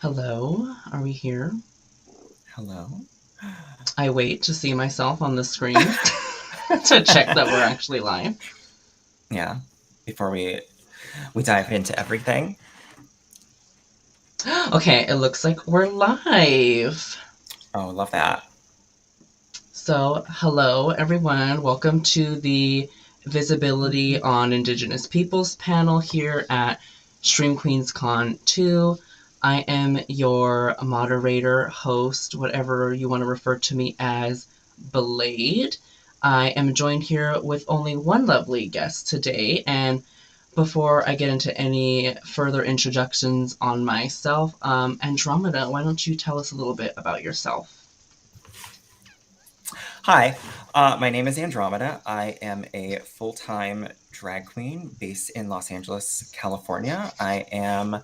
Hello, are we here? Hello. I wait to see myself on the screen to check that we're actually live. Yeah. Before we dive into everything. Okay, it looks like we're live. Oh, love that. So, hello everyone. Welcome to the Visibility on Indigenous Peoples panel here at Stream Queens Con 2. I am your moderator, host, whatever you want to refer to me as, Blade. I am joined here with only one lovely guest today, and before I get into any further introductions on myself, Andromeda, why don't you tell us a little bit about yourself? Hi. My name is Andromeda. I am a full-time drag queen based in Los Angeles, California. I am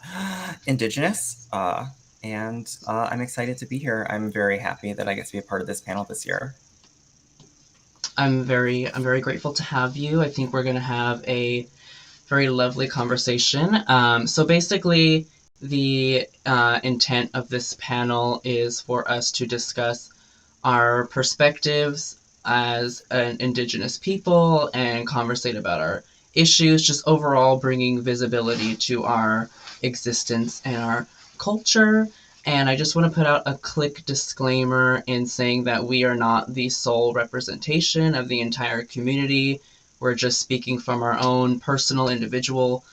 Indigenous, and I'm excited to be here. I'm very happy that I get to be a part of this panel this year. I'm very grateful to have you. I think we're going to have a very lovely conversation. So basically, the intent of this panel is for us to discuss our perspectives as an Indigenous people and conversate about our issues, just overall bringing visibility to our existence and our culture. And I just want to put out a quick disclaimer in saying that we are not the sole representation of the entire community. We're just speaking from our own personal, individual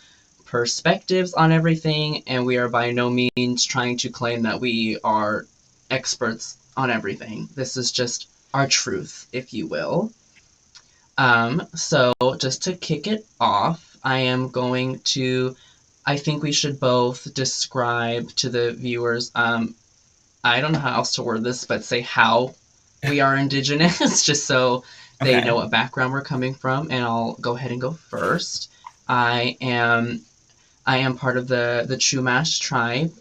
perspectives on everything, and we are by no means trying to claim that we are experts on everything. This is just our truth, if you will. So, just to kick it off, I am going to. I think we should both describe to the viewers. I don't know how else to word this, but say how we are Indigenous, just so they know Okay. what background we're coming from. And I'll go ahead and go first. I am I am part of the Chumash tribe,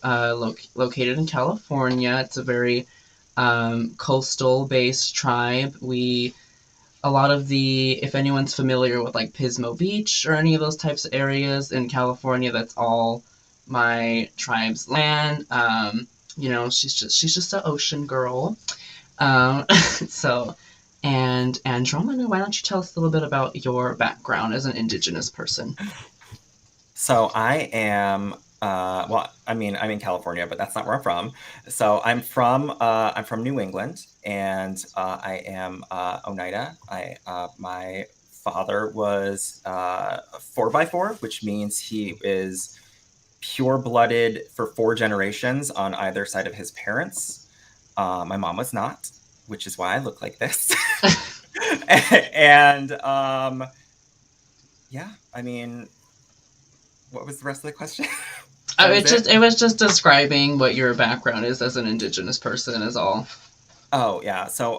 located in California. It's a very coastal based tribe. A lot of if anyone's familiar with like Pismo Beach or any of those types of areas in California, that's all my tribe's land. She's just an ocean girl. So, and Andromeda, why don't you tell us a little bit about your background as an Indigenous person? So I am well, I mean, I'm in California, but that's not where I'm from. So I'm from New England, and I am Oneida. My father was 4x4, which means he is pure-blooded for 4 generations on either side of his parents. My mom was not, which is why I look like this. And yeah, I mean, what was the rest of the question? That was it? It was just describing what your background is as an Indigenous person, is all. Oh, yeah. So,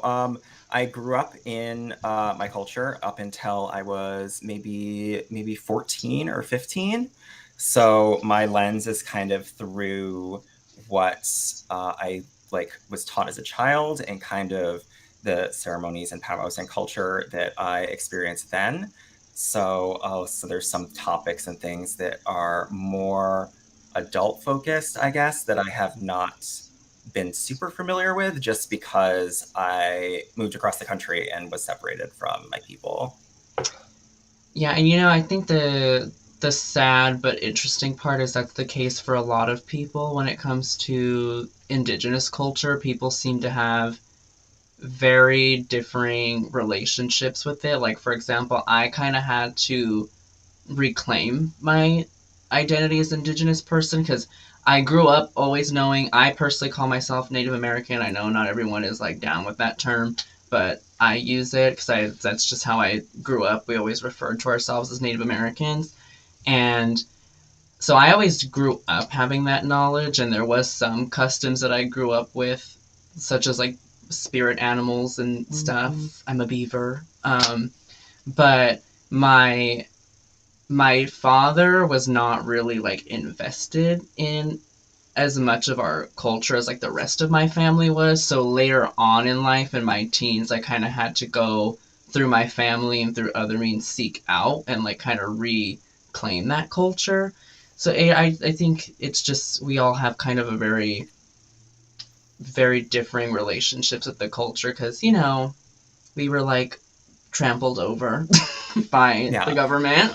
I grew up in my culture up until I was maybe 14 or 15. So my lens is kind of through what I like was taught as a child and kind of the ceremonies and powwows and culture that I experienced then. So there's some topics and things that are more adult focused, I guess, that I have not been super familiar with just because I moved across the country and was separated from my people. Yeah, and I think the sad but interesting part is that's the case for a lot of people when it comes to Indigenous culture. People seem to have very differing relationships with it. Like, for example, I kind of had to reclaim my identity as an Indigenous person because I grew up always knowing I personally call myself Native American. I know not everyone is like down with that term, but I use it because that's just how I grew up. We always referred to ourselves as Native Americans, and so I always grew up having that knowledge. And there was some customs that I grew up with, such as like spirit animals and stuff. I'm a beaver, but my my father was not really like invested in as much of our culture as like the rest of my family was. So later on in life, in my teens, I kind of had to go through my family and through other means seek out and like kind of reclaim that culture. So I think it's just we all have kind of a very differing relationships with the culture because we were like trampled over by the Yeah, government.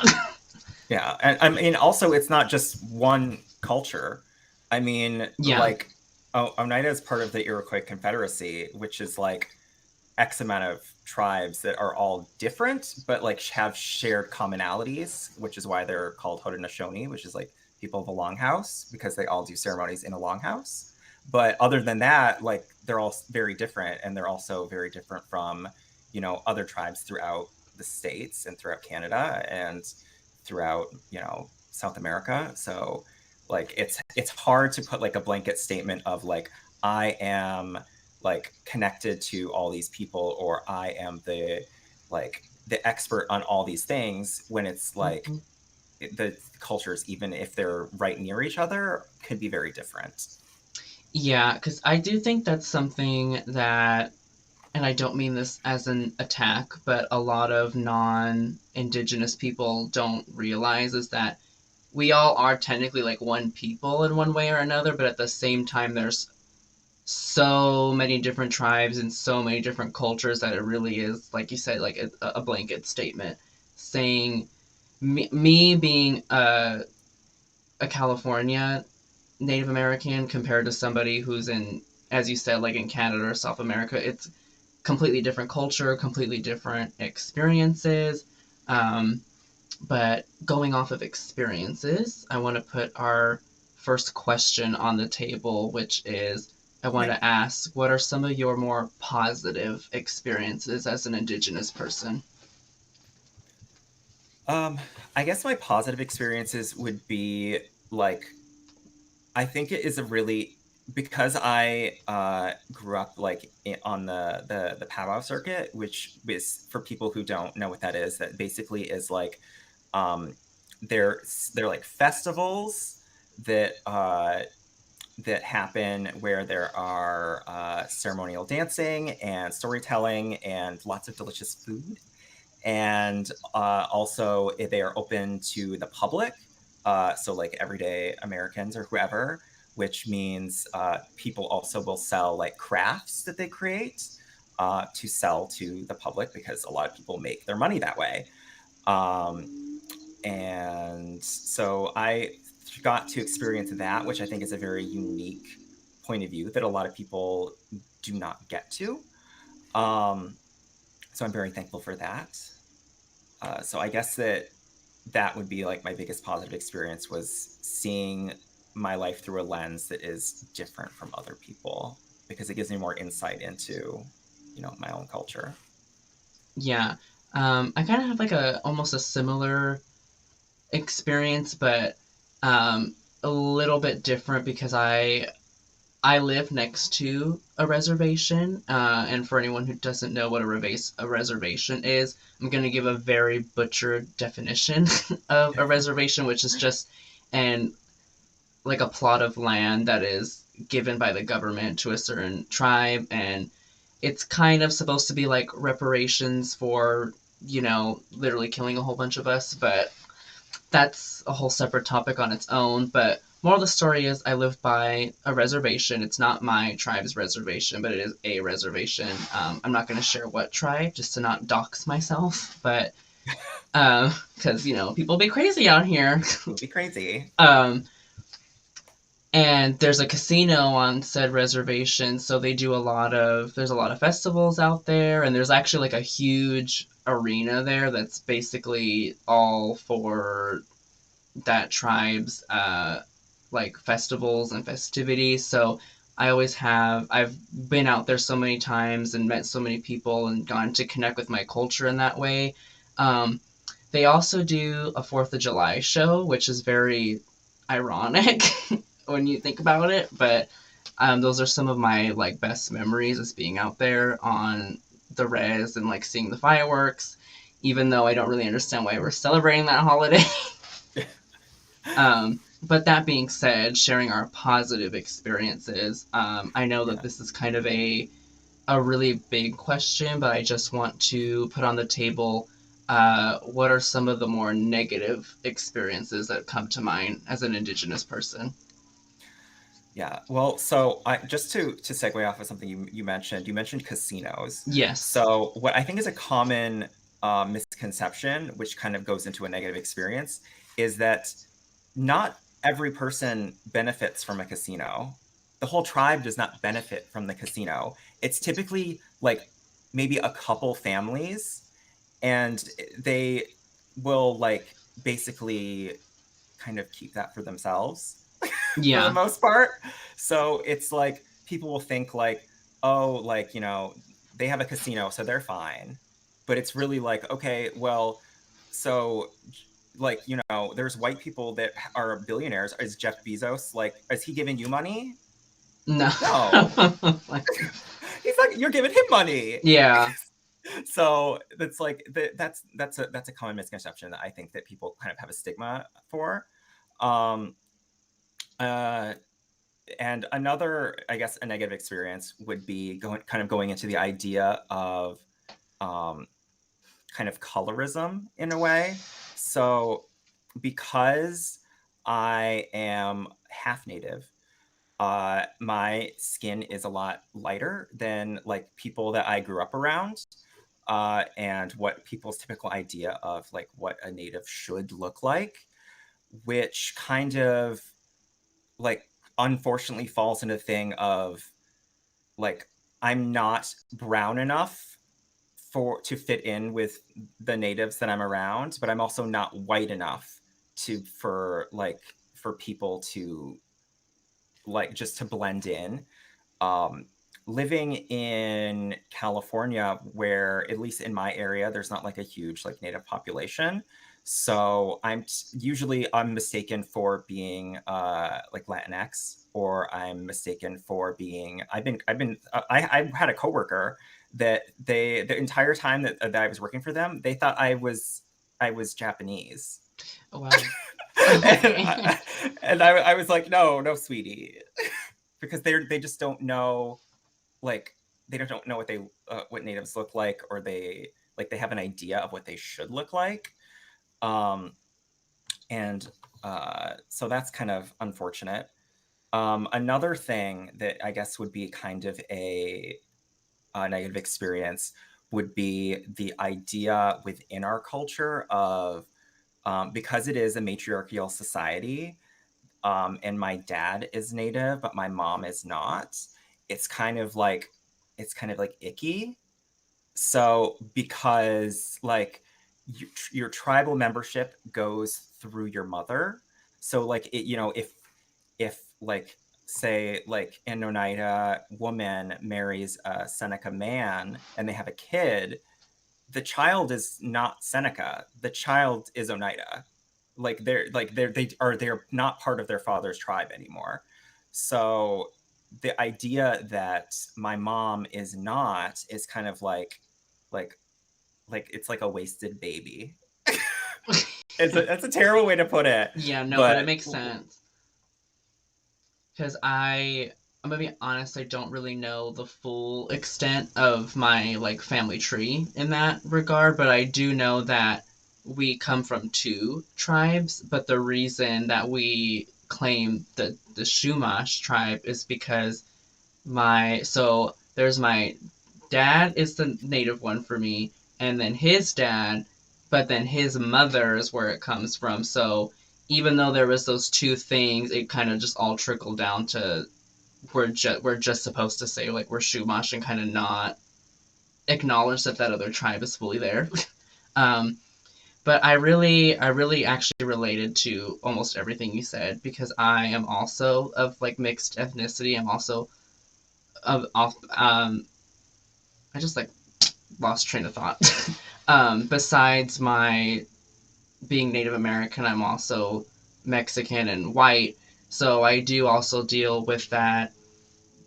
yeah, and I mean, also, it's not just one culture. I mean, Yeah. like, Oneida is part of the Iroquois Confederacy, which is like X amount of tribes that are all different, but like have shared commonalities, which is why they're called Haudenosaunee, which is like people of a longhouse, because they all do ceremonies in a longhouse. But other than that, like they're all very different, and they're also very different from, other tribes throughout the states and throughout Canada and throughout, South America. So like it's hard to put like a blanket statement of like I am like connected to all these people, or I am the expert on all these things, when it's like Mhm. the cultures, even if they're right near each other, could be very different. Yeah, because I do think that's something that, and I don't mean this as an attack, but a lot of non indigenous people don't realize is that we all are technically like one people in one way or another, but at the same time, there's so many different tribes and so many different cultures that it really is, like you said, like a blanket statement saying me being a California Native American compared to somebody who's in, as you said, like in Canada or South America, it's completely different culture, completely different experiences. Um, but going off of experiences, I want to put our first question on the table, which is I want Okay. to ask, what are some of your more positive experiences as an Indigenous person? Um, I guess my positive experiences would be like I think it is a really, because I grew up like on the powwow circuit, which is, for people who don't know what that is, that basically is like um they're like festivals that that happen where there are ceremonial dancing and storytelling and lots of delicious food, and also they are open to the public, so like everyday Americans or whoever, which means people also will sell like crafts that they create to sell to the public, because a lot of people make their money that way. um, and so I got to experience that, which I think is a very unique point of view that a lot of people do not get to. um, so I'm very thankful for that. So I guess that would be like my biggest positive experience, was seeing my life through a lens that is different from other people, because it gives me more insight into, my own culture. Yeah, I kind of have like a almost a similar experience, but a little bit different because I live next to a reservation, and for anyone who doesn't know what a reservation is, I'm going to give a very butchered definition of a reservation, which is just an like a plot of land that is given by the government to a certain tribe, and it's kind of supposed to be like reparations for literally killing a whole bunch of us, but that's a whole separate topic on its own. But moral of the story is I live by a reservation. It's not my tribe's reservation, but it is a reservation. I'm not going to share what tribe just to not dox myself, but because people be crazy out here. It would be crazy. um, and there's a casino on said reservation, so they do there's a lot of festivals out there, and there's actually like a huge arena there that's basically all for that tribe's like festivals and festivities. So I've been out there so many times and met so many people and gotten to connect with my culture in that way. Um, they also do a Fourth of July show, which is very ironic when you think about it. But those are some of my like best memories, is being out there on the res and like seeing the fireworks, even though I don't really understand why we're celebrating that holiday. But that being said, sharing our positive experiences, I know that Yeah. this is kind of a really big question, but I just want to put on the table what are some of the more negative experiences that come to mind as an Indigenous person? Yeah. Well, so I just to segue off of something you mentioned casinos. Yes. So what I think is a common misconception, which kind of goes into a negative experience, is that not every person benefits from a casino. The whole tribe does not benefit from the casino. It's typically like maybe a couple families, and they will like basically kind of keep that for themselves for the Yeah. most part. So it's like people will think like, oh, like, they have a casino, so they're fine. But it's really like, okay, well, so like, there's white people that are billionaires. Is Jeff Bezos like, is he giving you money? No. No. He's like, you're giving him money. Yeah. So that's like that's a common misconception that I think that people kind of have a stigma for. Um, uh, and another, I guess, a negative experience would be going into the idea of um, kind of colorism in a way. So because I am half native, my skin is a lot lighter than like people that I grew up around. And what people's typical idea of like what a native should look like, which kind of like unfortunately falls into the thing of like I'm not brown enough for to fit in with the natives that I'm around, but I'm also not white enough for people to like just to blend in. Um, Living in California, where at least in my area, there's not like a huge like native population. So usually I'm mistaken for being like Latinx, or I'm mistaken for being I had a coworker that the entire time that I was working for them, they thought I was Japanese. Oh, wow. and Okay. I, and I was like, no, no, sweetie, because they just don't know like they don't know what natives look like, or they have an idea of what they should look like. um and So that's kind of unfortunate. Another thing that I guess would be kind of a negative experience would be the idea within our culture of because it is a matriarchal society, and my dad is native, but my mom is not. It's kind of like icky. So because like your tribal membership goes through your mother, so like if like say like an Oneida woman marries a Seneca man and they have a kid, the child is not Seneca. The child is Oneida. They're not part of their father's tribe anymore. So the idea that my mom is not is kind of like it's like a wasted baby. It's a terrible way to put it, Yeah, no, but it but makes sense. Because I'm gonna be honest, I don't really know the full extent of my like family tree in that regard, but I do know that we come from two tribes, but the reason that we claim the Shumash tribe is because there's my dad is the native one for me, and then his dad, but then his mother is where it comes from. So even though there was those two things, it kind of just all trickled down to we're just supposed to say like we're Shumash and kind of not acknowledge that other tribe is fully there. um, but I really actually related to almost everything you said because I am also of like mixed ethnicity. I'm also of I just like lost train of thought. Besides my being Native American, I'm also Mexican and white. So I do also deal with that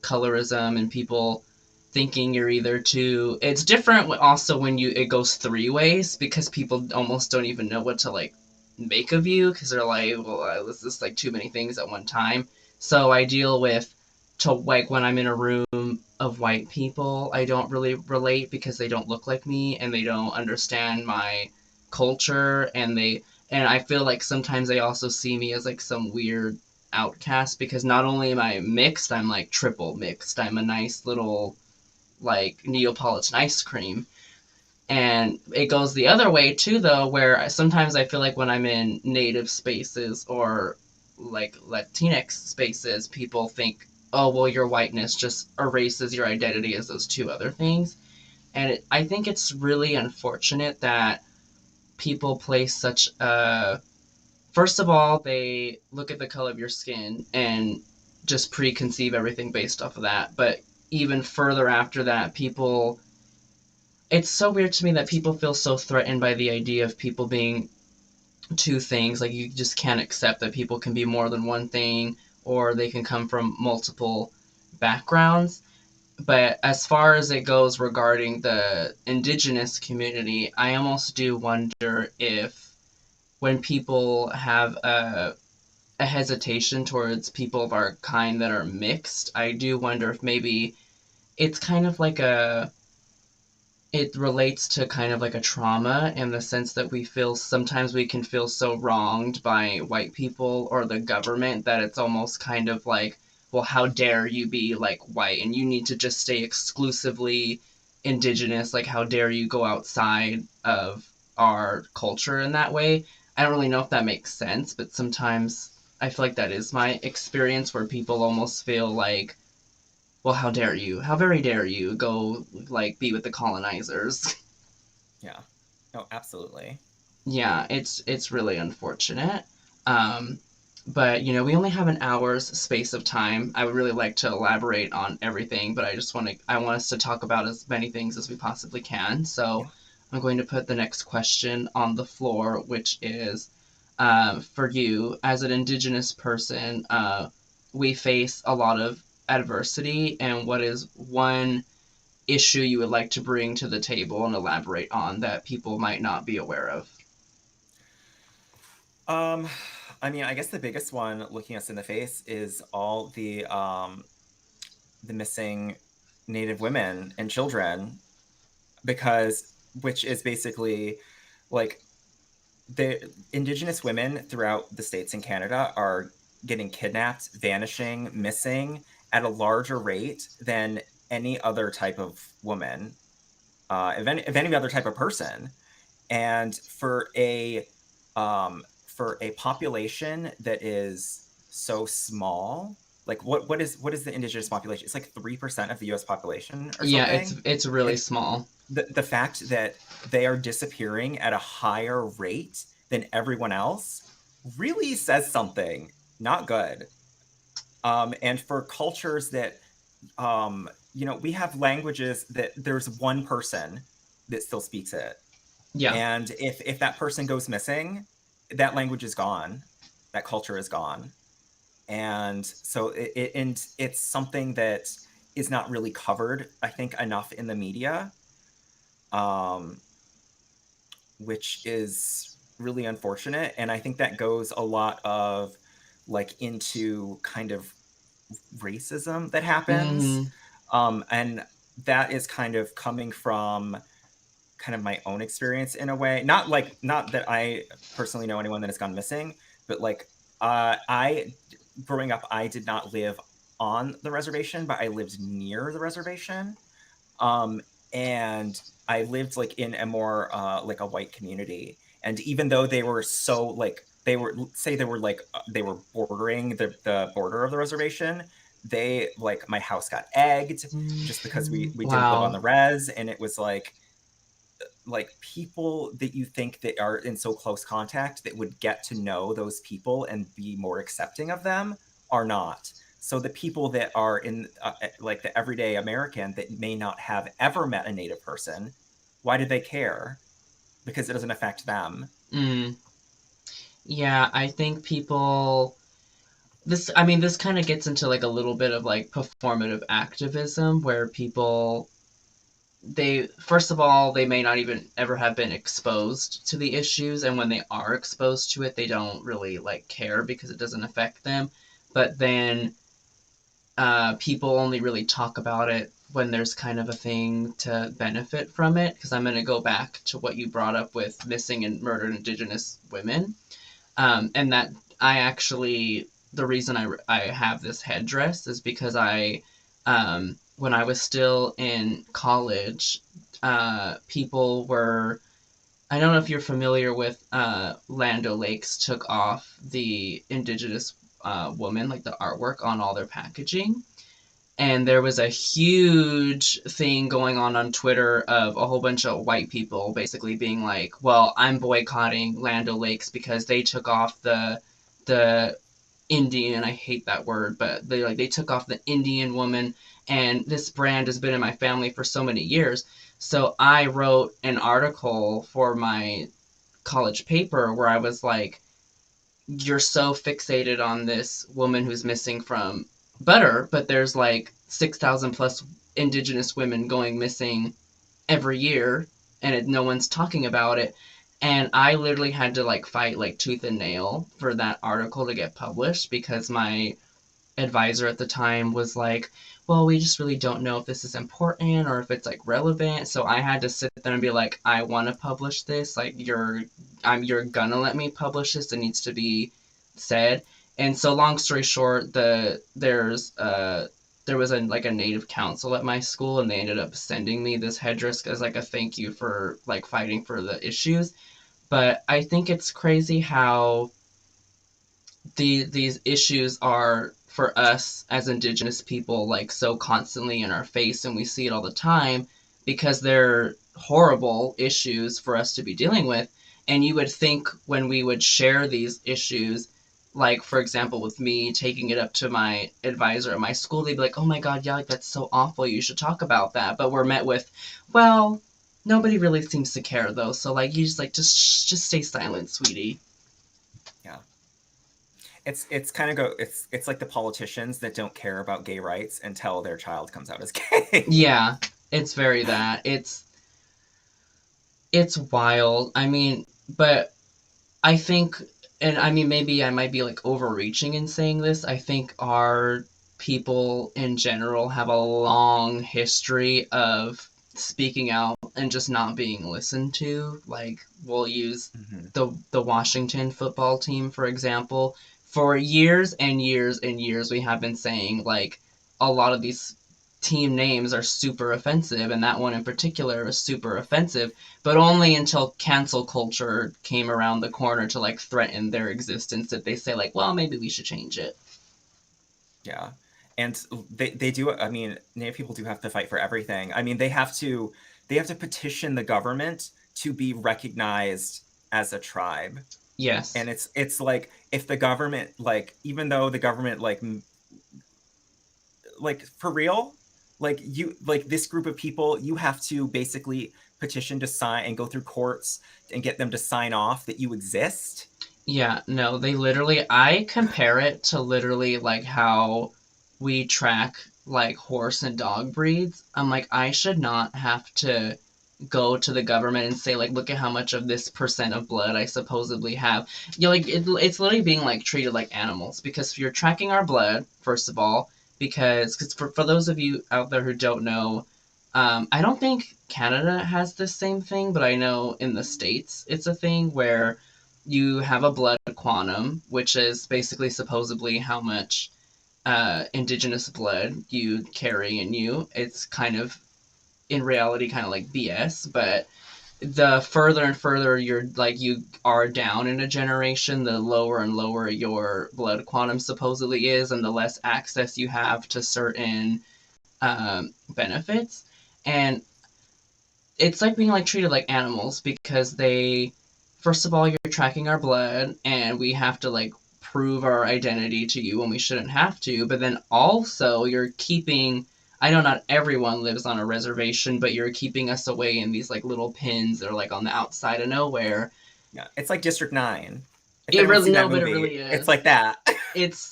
colorism and people thinking you're either too. It's different also when it goes three ways because people almost don't even know what to like make of you because they're like, well, this is like too many things at one time. So I deal with to like when I'm in a room of white people, I don't really relate because they don't look like me and they don't understand my culture, and I feel like sometimes they also see me as like some weird outcast because not only am I mixed, I'm like triple mixed. I'm a nice little like Neapolitan ice cream. And it goes the other way too, though, where sometimes I feel like when I'm in native spaces or like Latinx spaces, people think, oh, well, your whiteness just erases your identity as those two other things. And I think it's really unfortunate that people place such a. First of all, they look at the color of your skin and just preconceive everything based off of that. But even further after that, people it's so weird to me that people feel so threatened by the idea of people being two things. Like, you just can't accept that people can be more than one thing or they can come from multiple backgrounds. But as far as it goes regarding the indigenous community, I almost do wonder if when people have a hesitation towards people of our kind that are mixed, I do wonder if maybe it's kind of like a it relates to kind of like a trauma in the sense that we feel sometimes we can feel so wronged by white people or the government that it's almost kind of like, well, how dare you be like white and you need to just stay exclusively indigenous? Like, how dare you go outside of our culture in that way? I don't really know if that makes sense, but sometimes I feel like that is my experience where people almost feel like, well, how dare you? How very dare you go like be with the colonizers? Yeah. Oh, absolutely. Yeah, it's really unfortunate. Um, but we only have an hour's space of time. I would really like to elaborate on everything, but I want us to talk about as many things as we possibly can. So Yeah. I'm going to put the next question on the floor, which is for you as an Indigenous person. We face a lot of adversity, and what is one issue you would like to bring to the table and elaborate on that people might not be aware of? Um, I mean, I guess the biggest one looking us in the face is all the missing Native women and children, because which is basically like the Indigenous women throughout the States and Canada are getting kidnapped, vanishing, missing at a larger rate than any other type of woman, if any other type of person. And for a population that is so small, like what is the indigenous population? It's like 3% of the US population or Yeah, it's something. it's really And small. the fact that they are disappearing at a higher rate than everyone else really says something not good. And for cultures that we have languages that there's one person that still speaks it, Yeah. and if that person goes missing, that language is gone, that culture is gone. And so it's something that is not really covered, I think, enough in the media, um, which is really unfortunate. And I think that goes a lot of like into kind of racism that happens. Mm-hmm. And that is kind of coming from kind of my own experience in a way. Not that I personally know anyone that has gone missing, but like I growing up, I did not live on the reservation, but I lived near the reservation. Um, and I lived like in a more like a white community. And even though they were so like they were say they were like they were bordering the border of the reservation, they like my house got egged just because we didn't live on Wow. the res, and it was like people that you think that are in so close contact that would get to know those people and be more accepting of them are not. So the people that are in like the everyday American that may not have ever met a native person, why do they care? Because it doesn't affect them. Mm. Yeah, I think people I mean, this kind of gets into like a little bit of like performative activism where people they first of all they may not even ever have been exposed to the issues, and when they are exposed to it they don't really like care because it doesn't affect them. But then people only really talk about it when there's kind of a thing to benefit from it, because I'm going to go back to what you brought up with missing and murdered Indigenous women. And that I actually, the reason I have this headdress is because when I was still in college, people were, I don't know if you're familiar with Land O'Lakes took off the Indigenous woman, like the artwork on all their packaging. And there was a huge thing going on Twitter of a whole bunch of white people basically being like, "Well, I'm boycotting Land O'Lakes because they took off the Indian. I hate that word, but they took off the Indian woman, and this brand has been in my family for so many years." So I wrote an article for my college paper where I was like, you're so fixated on this woman who's missing from Butter, but there's like 6,000 plus Indigenous women going missing every year, and no one's talking about it. And I literally had to like fight like tooth and nail for that article to get published because my advisor at the time was like, well, we just really don't know if this is important or if it's like relevant. So I had to sit there and be like, I want to publish this. Like you're gonna let me publish this. It needs to be said. And so long story short, there was a native council at my school, and they ended up sending me this headdress as like a thank you for like fighting for the issues. But I think it's crazy how these issues are for us as Indigenous people like so constantly in our face, and we see it all the time because they're horrible issues for us to be dealing with. And you would think when we would share these issues, like for example with me taking it up to my advisor at my school, they'd be like, oh my god, yeah, like that's so awful, you should talk about that. But we're met with, well, nobody really seems to care though, so like you just like just stay silent, sweetie. Yeah. It's kind of go it's like the politicians that don't care about gay rights until their child comes out as gay. Yeah, it's very that. It's wild. I mean, but I think, and I mean, maybe I might be like overreaching in saying this. I think our people in general have a long history of speaking out and just not being listened to. Like, we'll use Mhm. the Washington football team, for example. For years and years and years, we have been saying, like, a lot of these team names are super offensive, and that one in particular is super offensive, but only until cancel culture came around the corner to like threaten their existence did they say like, well, maybe we should change it. Yeah. And they do, I mean, Native people do have to fight for everything. I mean, they have to petition the government to be recognized as a tribe. Yes. And it's like if the government like even though the government like for real, like you like this group of people, you have to basically petition to sign and go through courts and get them to sign off that you exist. Yeah, no, they literally, I compare it to literally like how we track like horse and dog breeds. I'm like, I should not have to go to the government and say like, look at how much of this percent of blood I supposedly have. You like it's literally being like treated like animals because if you're tracking our blood, first of all, because for those of you out there who don't know, I don't think Canada has the same thing, but I know in the States it's a thing where you have a blood quantum, which is basically supposedly how much indigenous blood you carry in you. It's kind of in reality kind of like BS, but the further and further you are down in a generation, the lower and lower your blood quantum supposedly is, and the less access you have to certain benefits. And it's like being like treated like animals because they, first of all, you're tracking our blood and we have to like prove our identity to you when we shouldn't have to, but then also you're keeping, I know not everyone lives on a reservation, but you're keeping us away in these like little pins that are like on the outside of nowhere. Yeah, it's like District 9. If It anyone's really, seen no, that but it movie, really it's is. like that. It's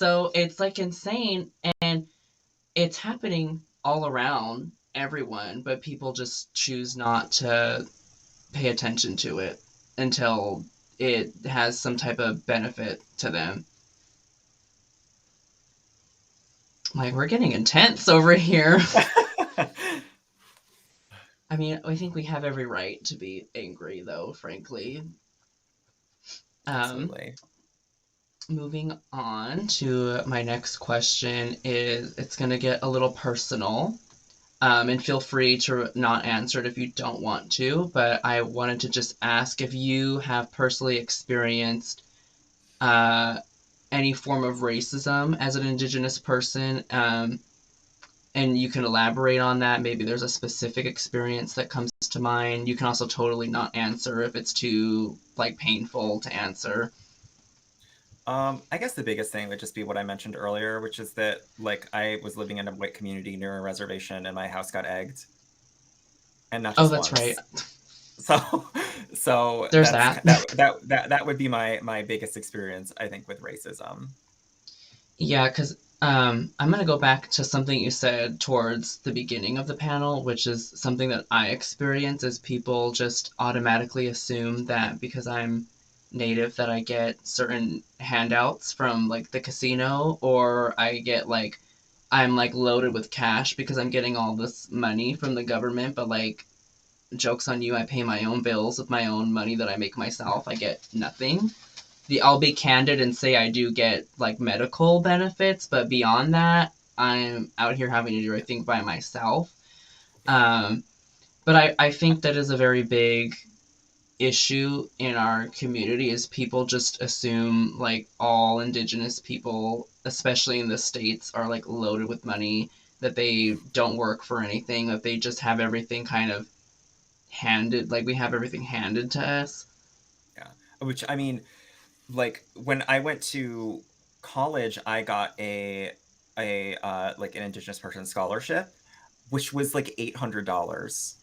like insane, and it's happening all around everyone, but people just choose not to pay attention to it until it has some type of benefit to them. Like, we're getting intense over here. I mean, I think we have every right to be angry, though, frankly. Um, Absolutely. Moving on to my next question is it's going to get a little personal. And feel free to not answer it if you don't want to, but I wanted to just ask if you have personally experienced uh, any form of racism as an Indigenous person, and you can elaborate on that. Maybe there's a specific experience that comes to mind. You can also totally not answer if it's too like painful to answer. I guess the biggest thing would just be what I mentioned earlier, which is that like I was living in a white community near a reservation and my house got egged, and not Oh, just that's right. once. So so There's that. that would be my biggest experience, I think, with racism. Yeah, because I'm going to go back to something you said towards the beginning of the panel, which is something that I experience is people just automatically assume that because I'm native that I get certain handouts from like the casino or I get like I'm like loaded with cash because I'm getting all this money from the government, but like jokes on you, I pay my own bills with my own money that I make myself. I get nothing. I'll be candid and say I do get like medical benefits, but beyond that, I'm out here having to do everything by myself. Yeah. Um, but I think that is a very big issue in our community is people just assume like all indigenous people, especially in the states, are like loaded with money, that they don't work for anything, that they just have everything kind of handed, like we have everything handed to us. Yeah. Which I mean, like when I went to college, I got a like an Indigenous person scholarship, which was like $800.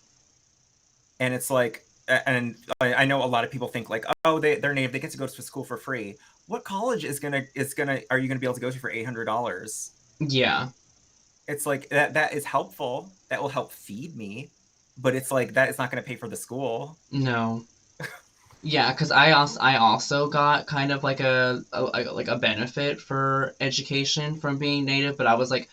And it's like, and I know a lot of people think like, oh, they're native, they get to go to school for free. What college are you gonna be able to go to for $800? Yeah, It's like that is helpful. That will help feed me, but it's like that is not gonna pay for the school. no. Yeah, because I also got kind of like like a benefit for education from being native, but I was like,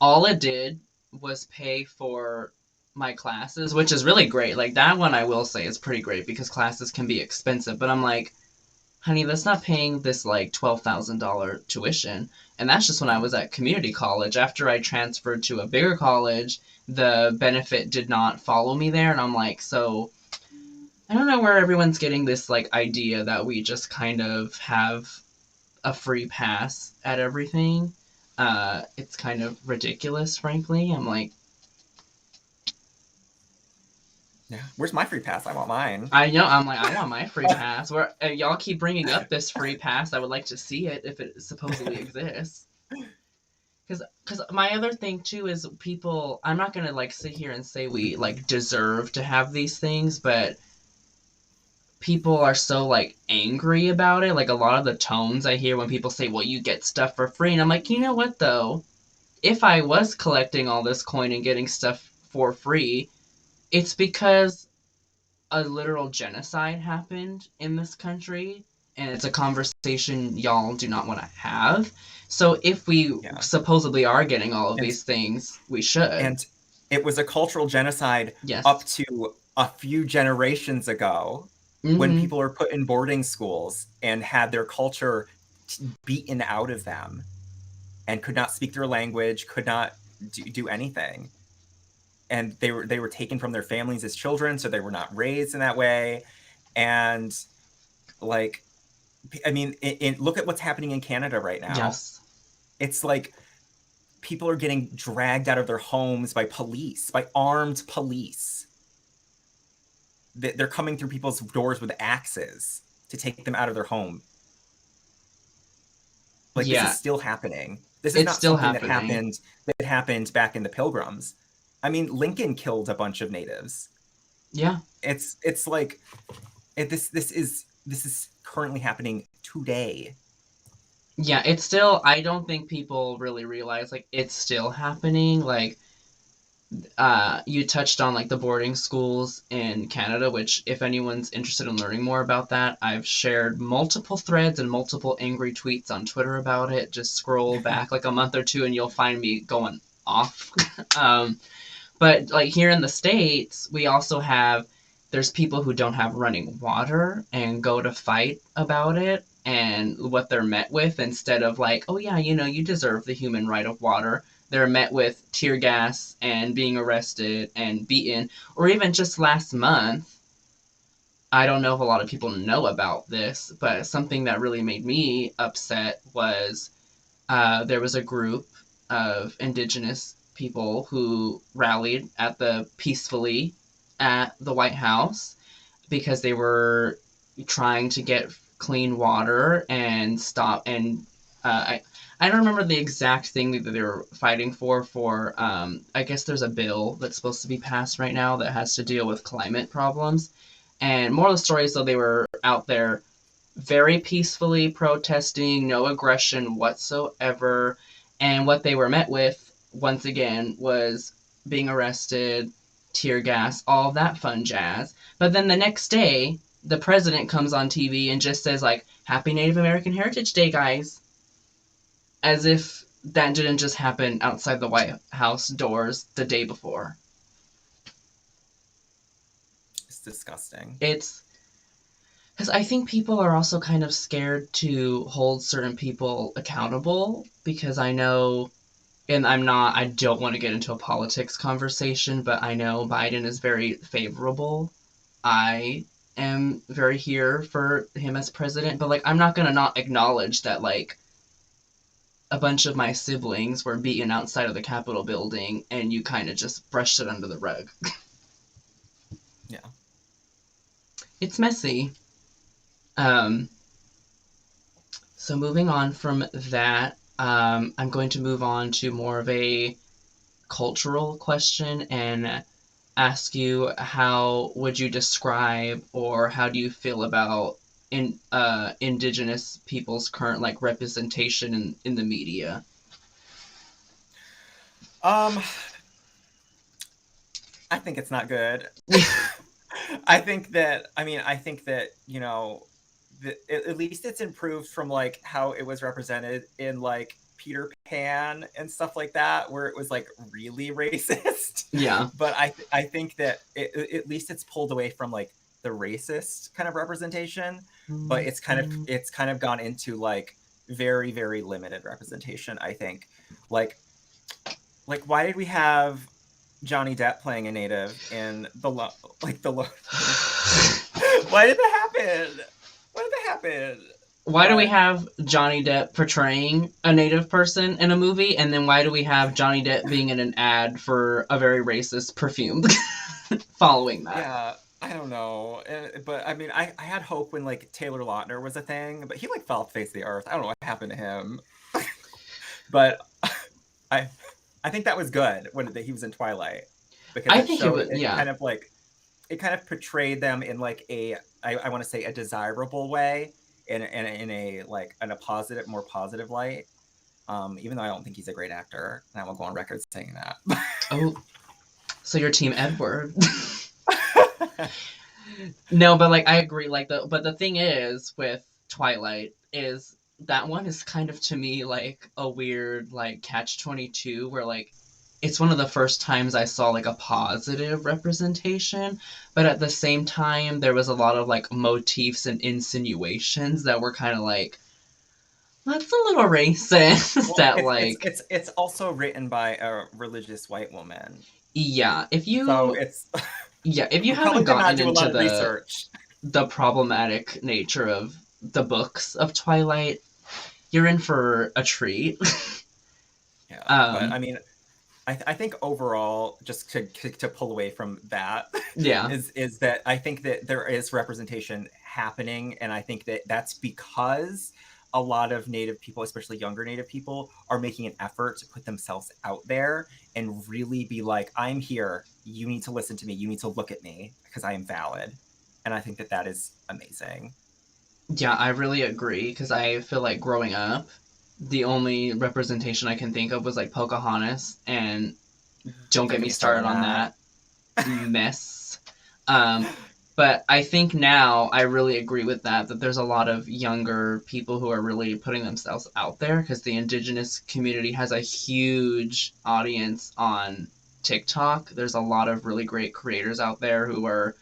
all it did was pay for my classes, which is really great. Like that one, I will say is pretty great because classes can be expensive. But I'm like, honey, that's not paying this like $12,000 tuition, and that's just when I Yeah. was at community college. After I transferred to a bigger college, the benefit did not follow me there, and I'm like, so I don't know where everyone's getting this like idea that we just kind of have a free pass at everything. It's kind of ridiculous, frankly. I'm like, Yeah. Where's my free pass? I want mine. I know. I'm like, I want my free pass. Where y'all keep bringing up this free pass, I would like to see it if it supposedly exists. Because my other thing too is people. I'm not gonna like sit here and say we like deserve to have these things, but people are so like angry about it. Like a lot of the tones I hear when people say, "Well, you get stuff for free," and I'm like, you know what though? If I was collecting all this coin and getting stuff for free, it's because a literal genocide happened in this country, and it's a conversation y'all do not want to have. So if we Yeah. supposedly are getting all of And these things, we should. and it was a cultural genocide up Yes. to a few generations ago when Mm-hmm. people were put in boarding schools and had their culture beaten out of them and could not speak their language, could not do anything. And they were taken from their families as children, so they were not raised in that way. And like, I mean, look at what's happening in Canada right now. Yes. It's like people are getting dragged out of their homes by police, by armed police. They're coming through people's doors with axes to take them out of their home. Like this is Yeah. still happening. This is It's not still something happening. that happened back in the Pilgrims. I mean, Lincoln killed a bunch of natives. Yeah. It's like this is currently happening today. Yeah, it's still I don't think people really realize like it's still happening. Like you touched on like the boarding schools in Canada, which if anyone's interested in learning more about that, I've shared multiple threads and multiple angry tweets on Twitter about it. Just scroll back like a month or two and you'll find me going off. um, But like here in the States, we also have there's people who don't have running water and go to fight about it and what they're met with instead of like, oh yeah, you deserve the human right of water. They're met with tear gas and being arrested and beaten. Or even just last month, I don't know if a lot of people know about this, but something that really made me upset was there was a group of Indigenous people who rallied peacefully at the White House because they were trying to get clean water and stop and I don't remember the exact thing that they were fighting for I guess there's a bill that's supposed to be passed right now that has to deal with climate problems. And more of the story is though they were out there very peacefully protesting, no aggression whatsoever. And what they were met with, once again, was being arrested, tear gas, all that fun jazz. But then the next day, the president comes on TV and just says, like, Happy Native American Heritage Day, guys. As if that didn't just happen outside the White House doors the day before. It's disgusting. It's because I think people are also kind of scared to hold certain people accountable because I know, and I don't want to get into a politics conversation, but I know Biden is very favorable. I am very here for him as president, but like, I'm not going to not acknowledge that, like, a bunch of my siblings were beaten outside of the Capitol building and you kind of just brushed it under the rug. Yeah. It's messy. Um, So moving on from that, I'm going to move on to more of a cultural question and ask you how would you describe or how do you feel about indigenous people's current like representation in the media? Um, I think it's not good. I think that, at least it's improved from like how it was represented in like Peter Pan and stuff like that, where it was like really racist. Yeah. But I think that at least it's pulled away from like the racist kind of representation, but it's kind of gone into like very, very limited representation, I think. Like why did we have Johnny Depp playing a native in the Lord of the Rings? Why did that happen? Why did that happen? Why do we But have Johnny Depp portraying a native person in a movie, and then why do we have Johnny Depp being in an ad for a very racist perfume following that? yeah, I don't know. But I mean, I had hope when like Taylor Lautner was a thing, but he like fell off the face of the earth. I don't know what happened to him. But I I think that was good when he was in Twilight because I think it was, it yeah. kind of like it kind of portrayed them in like I want to say a desirable way in a like in a positive, more positive light. Even though I don't think he's a great actor, and I will go on record saying that. Oh, so you're Team Edward. No, but like I agree. But the thing is with Twilight is that one is kind of to me like a weird like catch 22 where like it's one of the first times I saw like a positive representation, but at the same time there was a lot of like motifs and insinuations that were kind of like that's a little racist. Well, That like it's also written by a religious white woman, yeah, so it's if you who probably haven't did not gotten do a lot into of research. the problematic nature of the books of Twilight, you're in for a treat. Yeah, but I um, mean, I think overall, just to pull away from that, yeah, is that I think that there is representation happening, and I think that that's because a lot of Native people, especially younger Native people, are making an effort to put themselves out there and really be like, "I'm here. You need to listen to me. You need to look at me because I am valid." And I think that that is amazing. yeah, I really agree because I feel like growing up, the only representation I can think of was like Pocahontas, and don't Don't get get me me started on started on that. that mess. Um, but I think now I really agree with that there's a lot of younger people who are really putting themselves out there because the indigenous community has a huge audience on TikTok. There's a lot of really great creators out there who are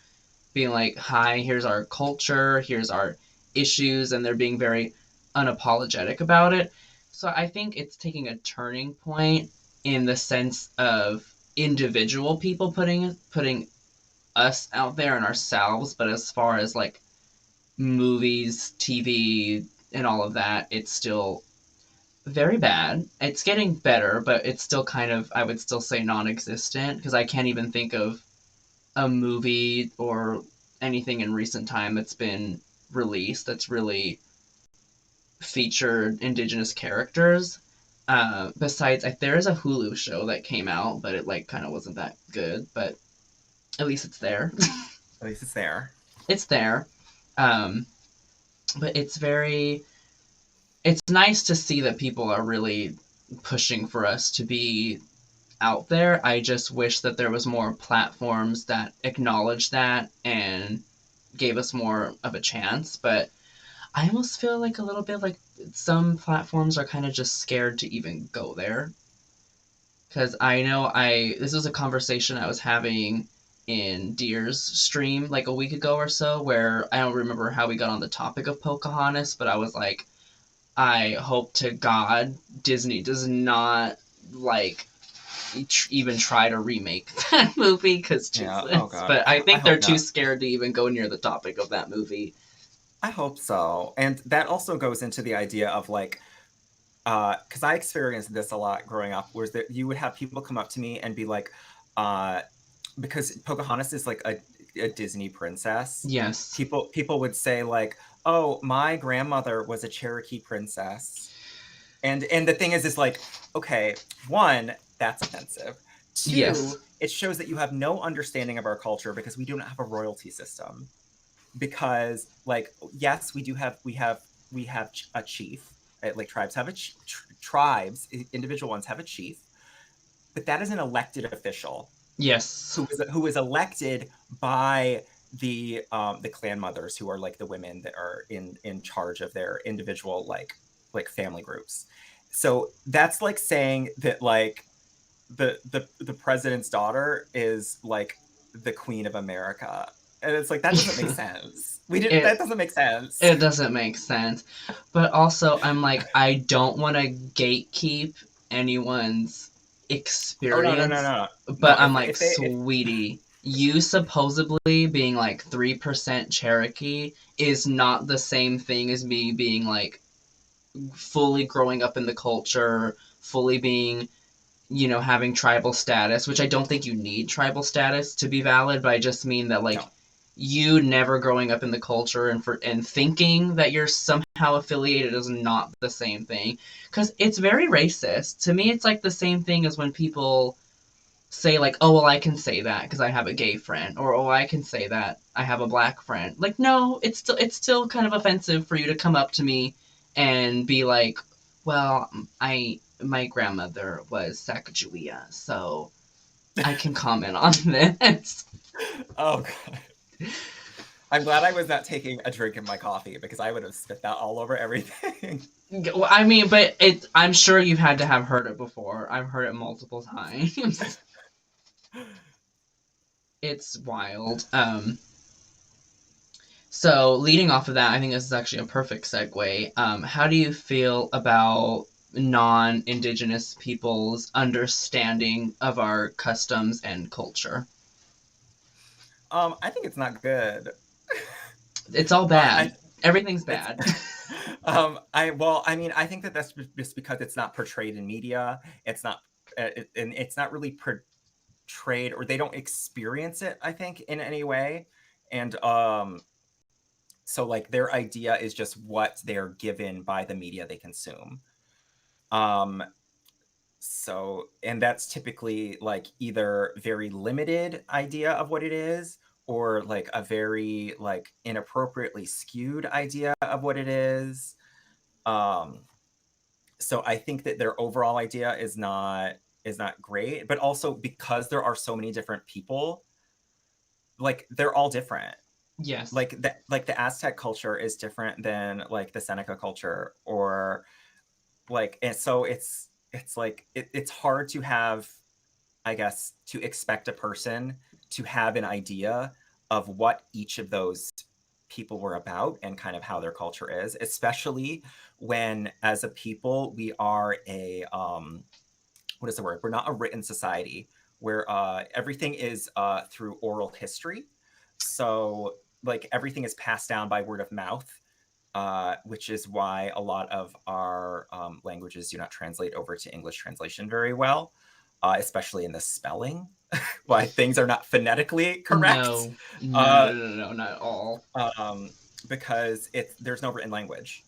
being like, hi, here's our culture, here's our issues, and they're being very unapologetic about it. So I think it's taking a turning point in the sense of individual people putting us out there and ourselves, but as far as like movies, TV, and all of that, it's still very bad. It's getting better, but it's still kind of, I would still say, non existent because I can't even think of a movie or anything in recent time that's been released that's really featured Indigenous characters. Besides, there is a Hulu show that came out, but it like kind of wasn't that good. But at least it's there. At least it's there. It's there. Um, but it's nice to see that people are really pushing for us to be out there. I just wish that there was more platforms that acknowledge that and gave us more of a chance. But I almost feel like a little bit like some platforms are kind of just scared to even go there. Because I know this was a conversation I was having in Deer's stream like a week ago or so, where I don't remember how we got on the topic of Pocahontas, but I was like, I hope to God Disney does not like even try to remake that movie because Yeah. Oh Jesus. God. But I I think they're hope too not. scared to even go near the topic of that movie. I hope so. And that also goes into the idea of like, because I experienced this a lot growing up, was that you would have people come up to me and be like, uh, because Pocahontas is like a Disney princess. Yes. People would say like, "Oh, my grandmother was a Cherokee princess," and the thing is like, okay, one, that's offensive. Yes. Two, it shows that you have no understanding of our culture because we do not have a royalty system. Because like, yes, we have a chief. Like tribes have tribes, individual ones have a chief, but that is an elected official Yes. who is elected by the clan mothers, who are like the women that are in charge of their individual like family groups. So that's like saying that like the president's daughter is like the queen of America, and it's like that doesn't make sense. We did it That doesn't make sense. it doesn't make sense. But also I'm like I don't want to gatekeep anyone's Oh no no no experience, no but no! I'm If like, if they if sweetie, you supposedly being like 3% Cherokee is not the same thing as me being like fully growing up in the culture, fully being, having tribal status, which I don't think you need tribal status to be valid, but I just mean that like no you never growing up in the culture and thinking that you're somehow affiliated is not the same thing because it's very racist. To me, it's like the same thing as when people say like, "Oh, well, I can say that because I have a gay friend," or "Oh, I can say that I have a black friend." Like, no, it's still kind of offensive for you to come up to me and be like, "Well, I my grandmother was Sacagawea, so I can comment on this." oh god, I'm glad I was not taking a drink in my coffee because I would have spit that all over everything. Well, I mean, but I'm sure you've had to have heard it before. I've heard it multiple times. It's wild. So, leading off of that, I think this is actually a perfect segue. How do you feel about non Indigenous people's understanding of our customs and culture? I think it's not good. It's all I bad. Everything's It's bad. I mean, I think that that's just because it's not portrayed in media. It's not and it's not really portrayed, or they don't experience it, I think, in any way. And so like their idea is just what they're given by the media they consume. Um so, and that's typically like either very limited idea of what it is, or like a very like inappropriately skewed idea of what it is. Um so I think that their overall idea is not great, but also because there are so many different people, like they're all different. Yes. Like the Aztec culture is different than like the Seneca culture, or like, and so it's like it's hard to have I guess, to expect a person to have an idea of what each of those people were about and kind of how their culture is, especially when, as a people, we are what is the word? We're not a written society where everything is through oral history. So, like, everything is passed down by word of mouth, which is why a lot of our languages do not translate over to English translation very well, especially in the spelling, why things are not phonetically correct, No, no, uh, no, no, no, not at all. um, because there's no written language.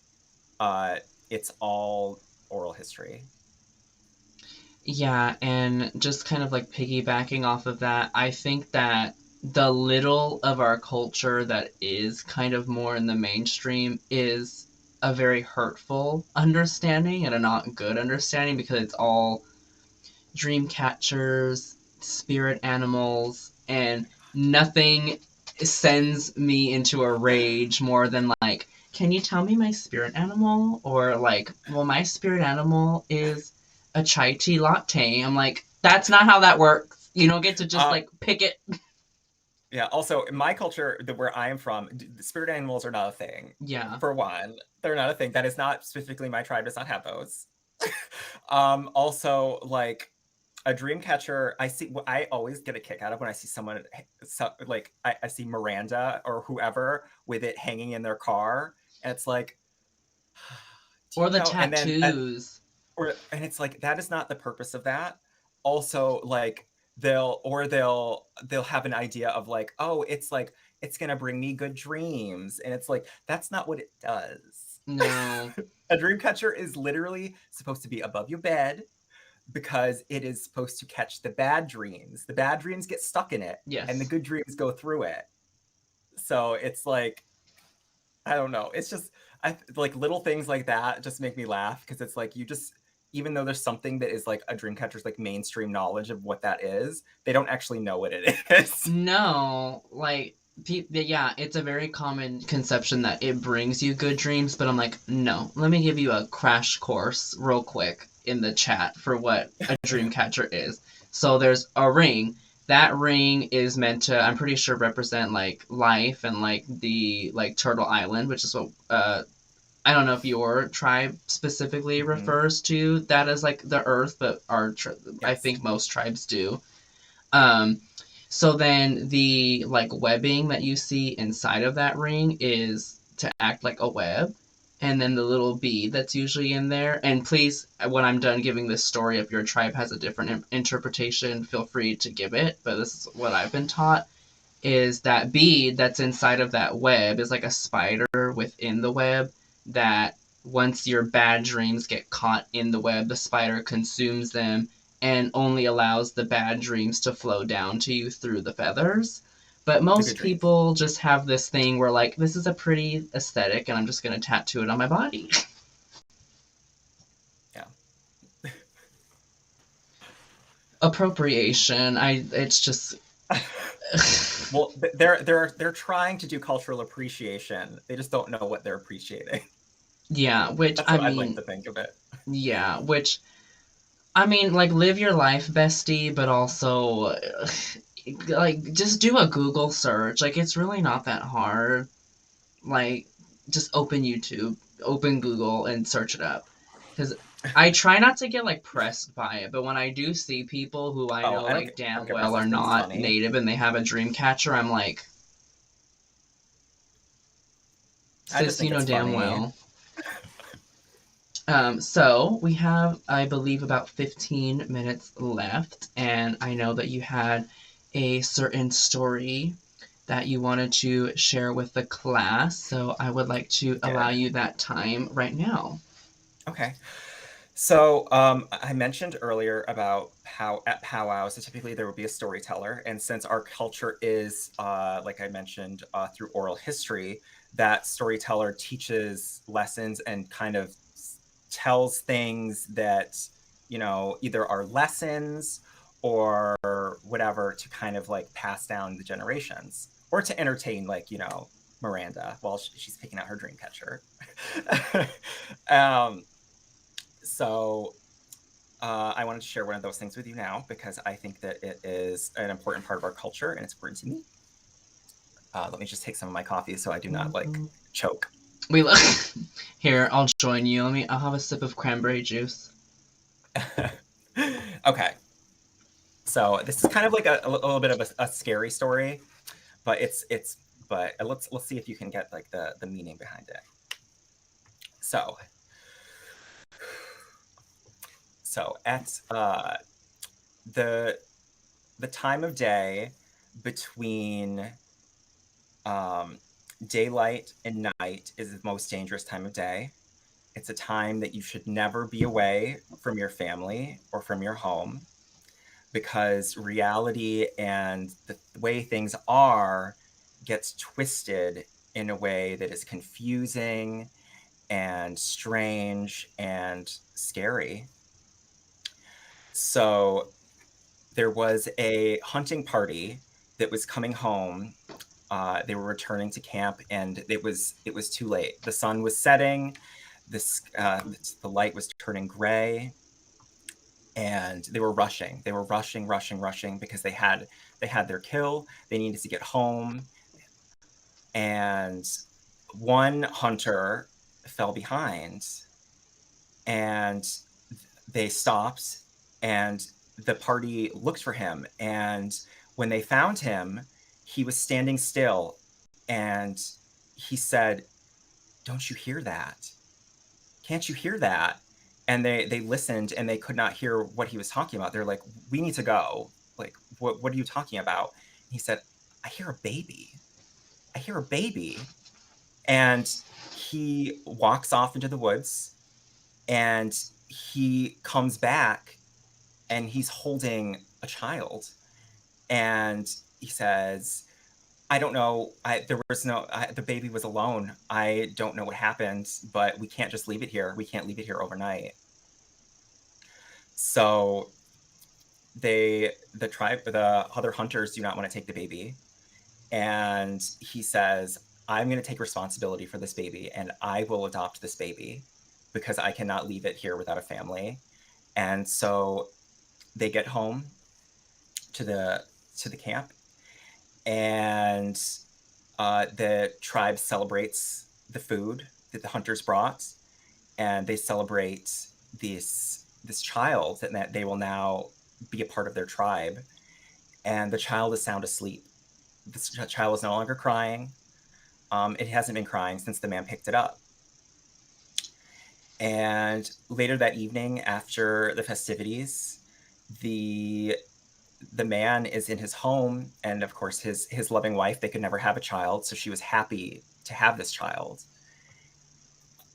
Uh, it's all oral history. Yeah, and just kind of like piggybacking off of that, I think that the little of our culture that is kind of more in the mainstream is a very hurtful understanding and a not good understanding because it's all dream catchers, spirit animals, and nothing sends me into a rage more than like, can you tell me my spirit animal? Or like, well, my spirit animal is a chai tea latte. I'm like, that's not how that works. You don't get to just Uh, like pick it. yeah. Also, in my culture, where I am from, spirit animals are not a thing. Yeah. For one, they're not a thing. That is not specifically my tribe. Does not have those. Also, like a dream catcher, I always get a kick out of when I see someone, like I see Miranda or whoever with it hanging in their car, and it's like, do Or you the know? And then tattoos. and it's like that is not the purpose of that. Also, like they'll have an idea of like, oh, it's like it's gonna bring me good dreams, and it's like that's not what it does. No. A dream catcher is literally supposed to be above your bed because it is supposed to catch the bad dreams. The bad dreams get stuck in it, and the Yes. good dreams go through it. So it's like I don't know. It's just I like little things like that just make me laugh because it's like you just even though there's something that is like a dream catcher's like mainstream knowledge of what that is, they don't actually know what it is. No, like, yeah, it's a very common conception that it brings you good dreams, but I'm like, no, let me give you a crash course real quick in the chat for what a dream catcher is. So there's a ring. That ring is meant to, I'm pretty sure, represent like life and like the like Turtle Island, which is what I don't know if your tribe specifically Mhm. refers to that as like the earth, but I Yes. think most tribes do. Um, so then the like webbing that you see inside of that ring is to act like a web. And then the little bead that's usually in there. And please, when I'm done giving this story, if your tribe has a different interpretation, feel free to give it. But this is what I've been taught is that bead that's inside of that web is like a spider within the web that once your bad dreams get caught in the web, the spider consumes them and only allows the bad dreams to flow down to you through the feathers. But The good most dreams. people just have this thing where, like, this is a pretty aesthetic and I'm just going to tattoo it on my body. Yeah. Appropriation. It's just. Well, they're trying to do cultural appreciation. They just don't know what they're appreciating. Yeah, which, That's I what I'd like mean, to think of it. yeah, which I mean, like, live your life, bestie, but also, like, just do a Google search. Like, it's really not that hard. Like, just open YouTube, open Google, and search it up. Because I try not to get, like, pressed by it, but when I do see people who I Oh, know, like, I don't damn get well pressed. I are just think it's not funny. native and they have a dream catcher, I'm like, I just sis, you think know it's damn funny. well. So we have, I believe, about 15 minutes left, and I know that you had a certain story that you wanted to share with the class, so I would like to allow Did. you that time right now. Okay. So I mentioned earlier about how at powwows, so typically there would be a storyteller, and since our culture is, like I mentioned, through oral history, that storyteller teaches lessons and kind of tells things that either are lessons or whatever to kind of like pass down the generations or to entertain, like Miranda while she's picking out her dream catcher. um, so I wanted to share one of those things with you now because I think that it is an important part of our culture and it's important to me. Let me just take some of my coffee so I do not like Mhm. choke. We look here. I'll join you. Let me. I'll have a sip of cranberry juice. Okay, so this is kind of like a little bit of a scary story, but let's see if you can get like the meaning behind it. So at the the time of day between um, daylight and night is the most dangerous time of day. It's a time that you should never be away from your family or from your home because reality and the way things are gets twisted in a way that is confusing and strange and scary. So there was a hunting party that was coming home. They were returning to camp, and it was too late. The sun was setting. The light was turning gray, and they were rushing. They were rushing, rushing, rushing because they had their kill. They needed to get home, and one hunter fell behind, and they stopped, and the party looked for him. And when they found him, he was standing still, and he said, "Don't you hear that? Can't you hear that?" And they listened and they could not hear what he was talking about. They're like, "We need to go. Like, what are you talking about?" And he said, "I hear a baby. I hear a baby." And he walks off into the woods, and he comes back, and he's holding a child. And he says, "I don't know. There was no, the baby was alone. I don't know what happened, but we can't just leave it here. We can't leave it here overnight." So the other hunters do not want to take the baby. And he says, "I'm going to take responsibility for this baby and I will adopt this baby because I cannot leave it here without a family." And so they get home to the camp, and the tribe celebrates the food that the hunters brought, and they celebrate this child that they will now be a part of their tribe. And the child is sound asleep. This child is no longer crying. It hasn't been crying since the man picked it up. And later that evening, after the festivities, the the man is in his home, and of course his loving wife, they could never have a child, so she was happy to have this child.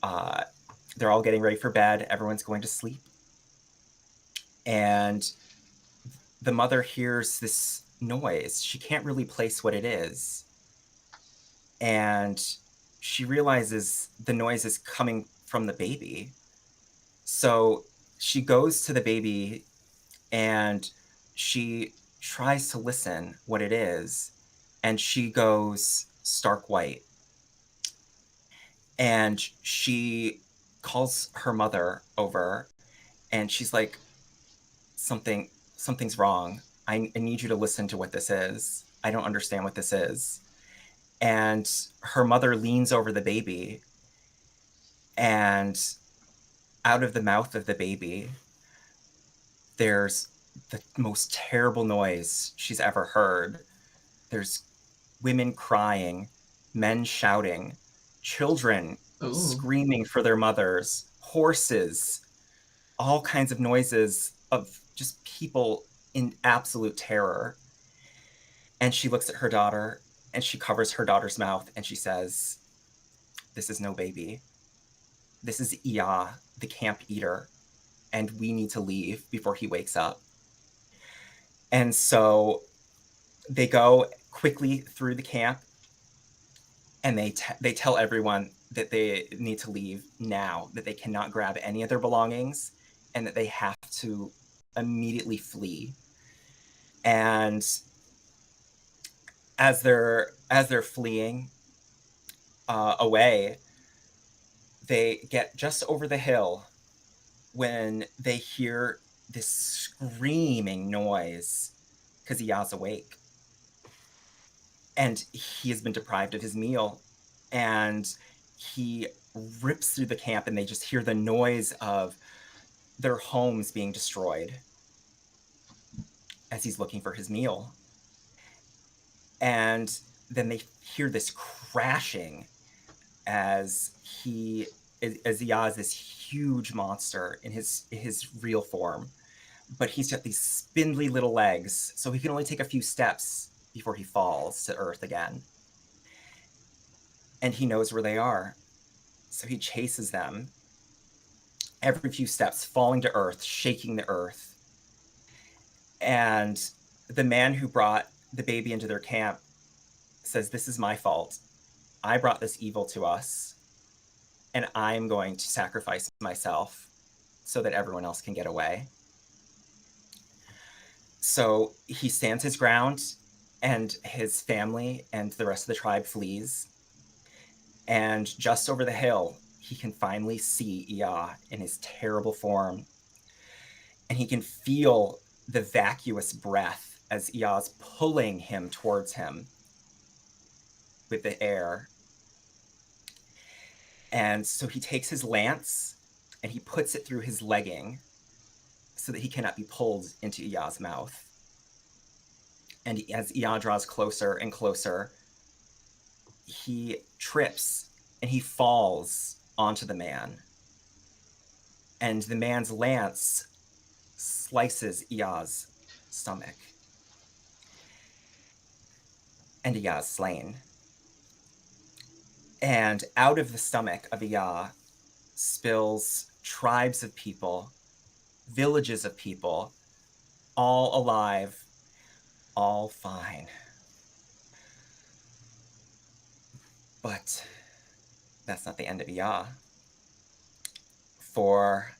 uh, they're all getting ready for bed, everyone's going to sleep, and the mother hears this noise. She can't really place what it is, and she realizes the noise is coming from the baby. So she goes to the baby, and she tries to listen what it is, and she goes stark white. And she calls her mother over, and she's like, something's wrong. I need you to listen to what this is. I don't understand what this is." And her mother leans over the baby, and out of the mouth of the baby, there's the most terrible noise she's ever heard. There's women crying, men shouting, children Ooh. screaming for their mothers, horses, all kinds of noises of just people in absolute terror. And she looks at her daughter, and she covers her daughter's mouth, and she says, "This is no baby. This is Iya, the camp eater, and we need to leave before he wakes up." And so they go quickly through the camp, and they tell everyone that they need to leave now, that they cannot grab any of their belongings, and that they have to immediately flee. And as they're fleeing away, they get just over the hill when they hear this screaming noise because Iya's awake. And he has been deprived of his meal. And he rips through the camp, and they just hear the noise of their homes being destroyed as he's looking for his meal. And then they hear this crashing as Iya is this huge monster in his real form, but he's got these spindly little legs, so he can only take a few steps before he falls to earth again. And he knows where they are, so he chases them every few steps, falling to earth, shaking the earth. And the man who brought the baby into their camp says, "This is my fault. I brought this evil to us, and I'm going to sacrifice myself so that everyone else can get away." So he stands his ground, and his family and the rest of the tribe flees. And just over the hill, he can finally see Iya in his terrible form. And he can feel the vacuous breath as Iya's pulling him towards him with the air. And so he takes his lance and he puts it through his legging so that he cannot be pulled into Iya's mouth. And as Iya draws closer and closer, he trips and he falls onto the man. And the man's lance slices Iya's stomach. And Iya is slain. And out of the stomach of Iya spills tribes of people, villages of people, all alive, all fine. But that's not the end of Iya. For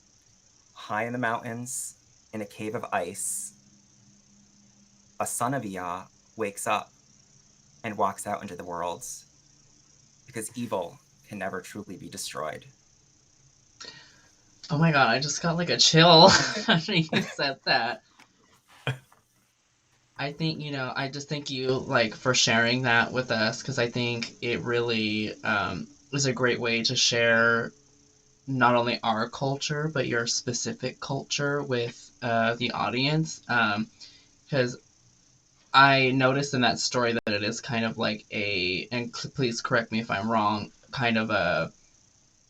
high in the mountains, in a cave of ice, a son of Iya wakes up and walks out into the world, because evil can never truly be destroyed. Oh my god, I just got like a chill after you said that. I think, I just thank you like for sharing that with us because I think it really is a great way to share not only our culture but your specific culture with the audience. Because I noticed in that story that it is kind of like and please correct me if I'm wrong, kind of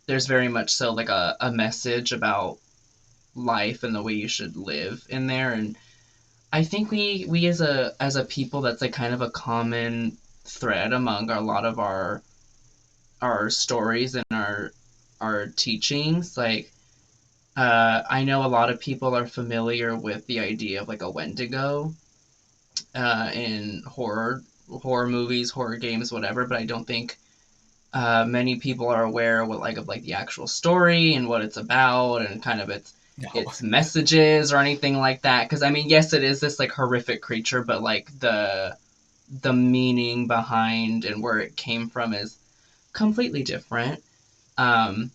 there's very much so like a message about life and the way you should live in there. And I think we as a people, that's like kind of a common thread among a lot of our stories and our teachings. Like I know a lot of people are familiar with the idea of like a Wendigo in horror movies, horror games, whatever. But I don't think many people are aware what like of like the actual story and what it's about and kind of No. its messages or anything like that. Because I mean, yes, it is this like horrific creature, but like the meaning behind and where it came from is completely different. Um,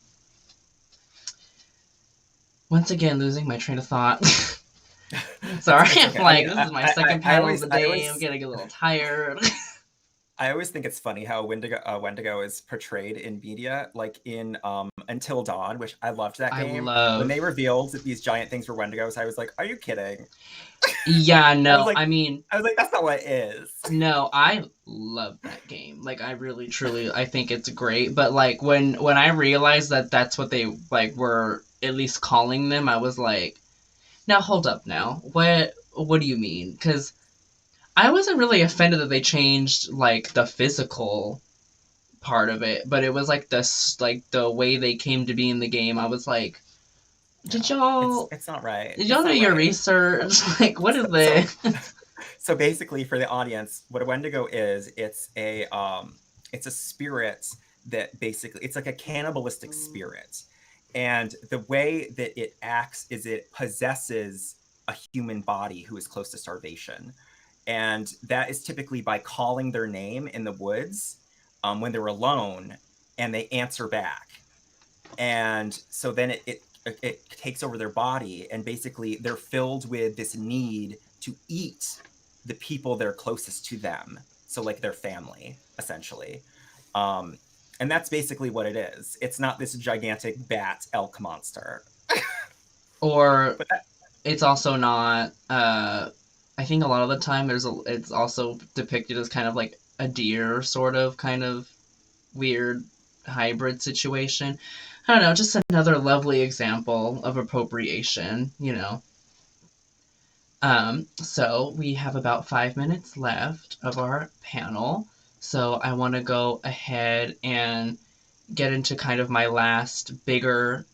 Once again, losing my train of thought. Sorry, It's I'm okay. I like, mean, this is my second panel of the I day. I'm always getting a little tired. I always think it's funny how Wendigo is portrayed in media, like in Until Dawn, which I loved that I game. When they love. revealed that these giant things were Wendigos, I was like, "Are you kidding?" Yeah, I was no, like, I mean, "That's not what it is." no, I love that game. Like I really truly I think it's great, but like when I realized that that's what they like were at least calling them, I was like, "Now hold up now. What do you mean?" Cuz I wasn't really offended that they changed like the physical part of it, but it was like this like the way they came to be in the game. I was like, "Did No, y'all it's not right. did It's y'all do not your right. research? Like what is So so this?" so basically, for the audience, what a Wendigo is, it's a spirit that basically it's like a cannibalistic spirit, and the way that it acts is it possesses a human body who is close to starvation, and that is typically by calling their name in the woods when they're alone, and they answer back, and so then it it takes over their body, and basically they're filled with this need to eat the people that are closest to them, so like their family essentially. um and that's basically what it is. It's not this gigantic bat elk monster. Or But that, it's also not. I think a lot of the time it's also depicted as kind of like a deer sort of kind of weird hybrid situation. I don't know, just another lovely example of appropriation, you know. So we have about 5 minutes left of our panel. So I want to go ahead and get into kind of my last bigger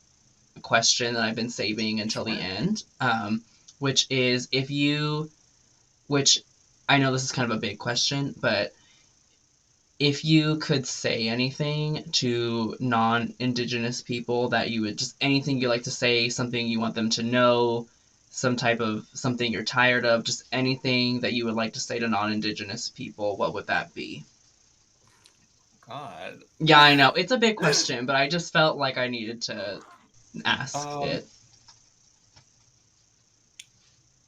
question that I've been saving until the sure. end, which is if you, which I know this is kind of a big question, but if you could say anything to non-indigenous people that you would just anything you like to say, something you want them to know, some type of something you're tired of, just anything that you would like to say to non-indigenous people, what would that be? God. Yeah, I know it's a big question, but I just felt like I needed to ask um it.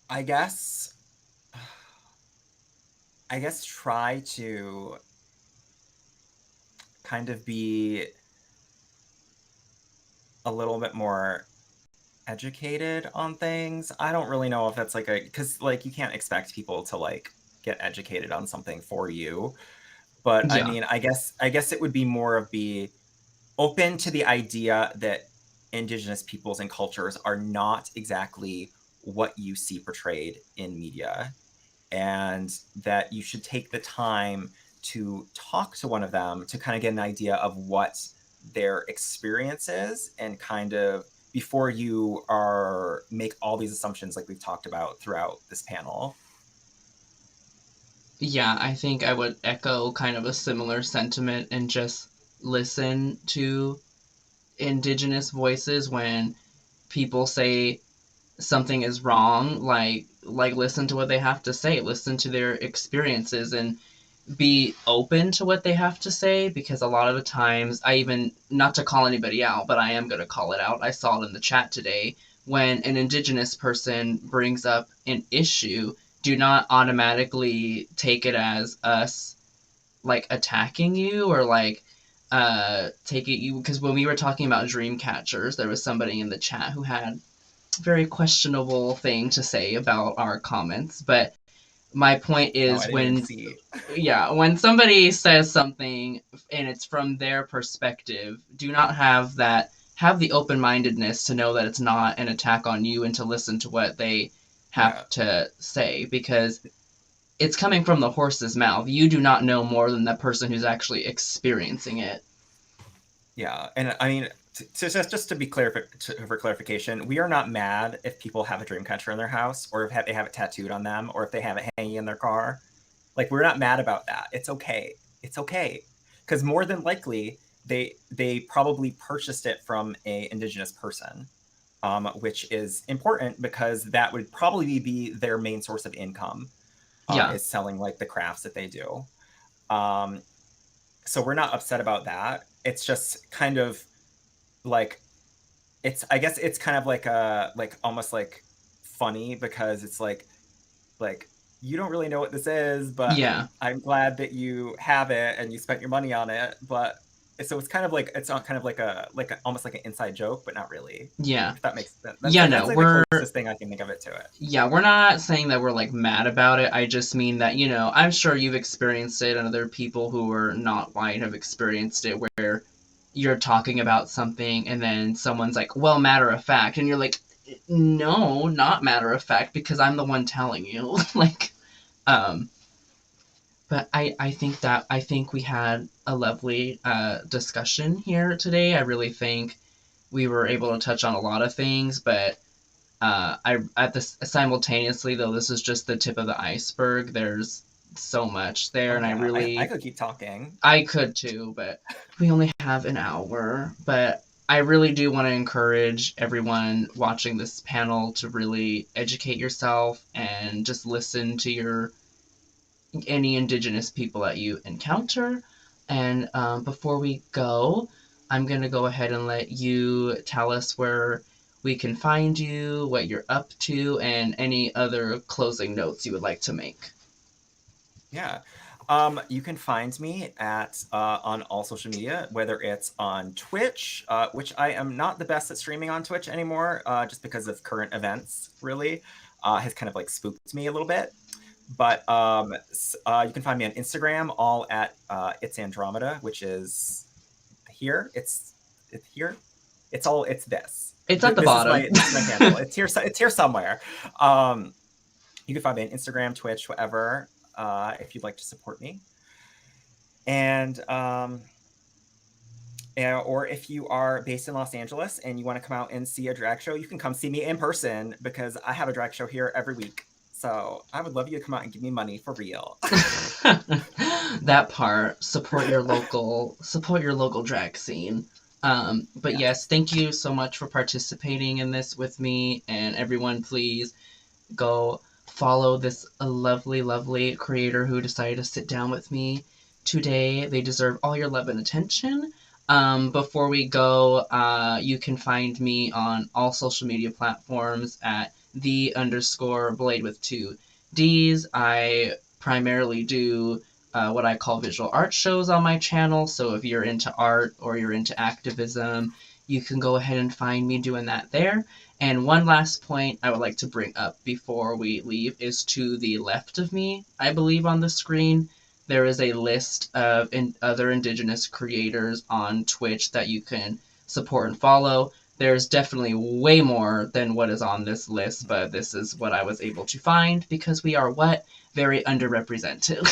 I guess I guess try to kind of be a little bit more educated on things. I don't really know if that's like a, because like you can't expect people to like get educated on something for you. But I Yeah, mean, I guess it would be more of be open to the idea that indigenous peoples and cultures are not exactly what you see portrayed in media, and that you should take the time to talk to one of them to kind of get an idea of what their experience is, and kind of before you are make all these assumptions like we've talked about throughout this panel. yeah, I think I would echo kind of a similar sentiment and just listen to indigenous voices when people say something is wrong, like listen to what they have to say, listen to their experiences and be open to what they have to say, because a lot of the times I even, not to call anybody out, but I am going to call it out. I saw it in the chat today. When an indigenous person brings up an issue, do not automatically take it as us like attacking you or like taking you, because when we were talking about dream catchers, there was somebody in the chat who had very questionable thing to say about our comments. But my point No, I is didn't even when, see. yeah, when somebody says something and it's from their perspective, do not have that, have the open-mindedness to know that it's not an attack on you and to listen to what they Yeah. have to say, because it's coming from the horse's mouth. You do not know more than the person who's actually experiencing it. Yeah, and I mean, just to be clear for clarification, we are not mad if people have a dream catcher in their house, or if they have it tattooed on them, or if they have it hanging in their car. Like, we're not mad about that. It's okay. It's okay, because more than likely they probably purchased it from a indigenous person, which is important because that would probably be their main source of income, Yeah, is selling like the crafts that they do. Um, so we're not upset about that. It's just kind of like, it's, I guess it's kind of like a, like almost like funny, because it's like you don't really know what this is, but yeah, I'm glad that you have it and you spent your money on it. But so it's kind of like, it's not kind of like a, almost like an inside joke, but not really. yeah, If that makes sense. yeah. That's No, like the we're, closest thing I can think of it to it. yeah, we're not saying that we're like mad about it. I just mean that, you know, I'm sure you've experienced it and other people who are not white have experienced it, where you're talking about something and then someone's like, well, matter of fact. And you're like, no, not matter of fact, because I'm the one telling you. Like, um, but I think we had a lovely discussion here today. I really think we were able to touch on a lot of things, but I at this simultaneously though this is just the tip of the iceberg. There's so much there, Oh and I yeah, I really, could keep talking. I could too, but we only have an hour. But I really do want to encourage everyone watching this panel to really educate yourself and just listen to your any indigenous people that you encounter. And before we go, I'm going to go ahead and let you tell us where we can find you, what you're up to, and any other closing notes you would like to make. Yeah. You can find me at on all social media, whether it's on Twitch, which I am not the best at streaming on Twitch anymore, just because of current events, really, has kind of like spooked me a little bit. But you can find me on Instagram, all at it's Andromeda, which is here. It's here. It's this. It's at the This is bottom. my handle. It's here. It's here somewhere. Um, you can find me on Instagram, Twitch, whatever, if you'd like to support me. And or if you are based in Los Angeles and you want to come out and see a drag show, you can come see me in person because I have a drag show here every week. So I would love you to come out and give me money for real. That part, support your local drag scene. But Yes. yes, thank you so much for participating in this with me, and everyone, please go follow this lovely, lovely creator who decided to sit down with me today. They deserve all your love and attention. Before we go, you can find me on all social media platforms at _Blade with two D's. I primarily do what I call visual art shows on my channel. So if you're into art or you're into activism, you can go ahead and find me doing that there. And one last point I would like to bring up before we leave is to the left of me, I believe on the screen, there is a list of other Indigenous creators on Twitch that you can support and follow. There's definitely way more than what is on this list, but this is what I was able to find because we are what? Very underrepresented.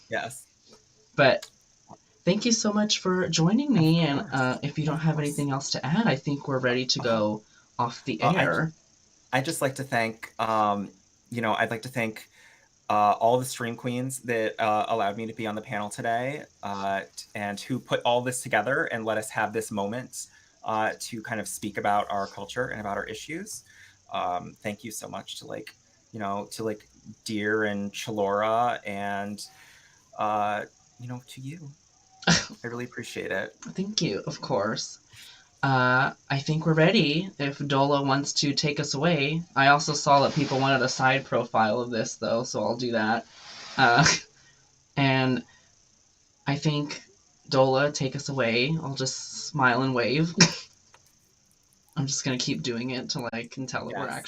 Yes. But thank you so much for joining Of me. And course. if you don't Of have course. anything else to add, I think we're ready to Uh, go off the uh, I air. I just like to thank I'd like to thank all the stream queens that allowed me to be on the panel today, and who put all this together and let us have this moment to kind of speak about our culture and about our issues. Thank you so much to like Deer and Chalora and to you. I really appreciate it. Thank you, of course. I think we're ready if Dola wants to take us away. I also saw that people wanted a side profile of this, though, so I'll do that. Uh, and I think, Dola, take us away. I'll just smile and wave. I'm just going to keep doing it till I can tell that we're Yes. actually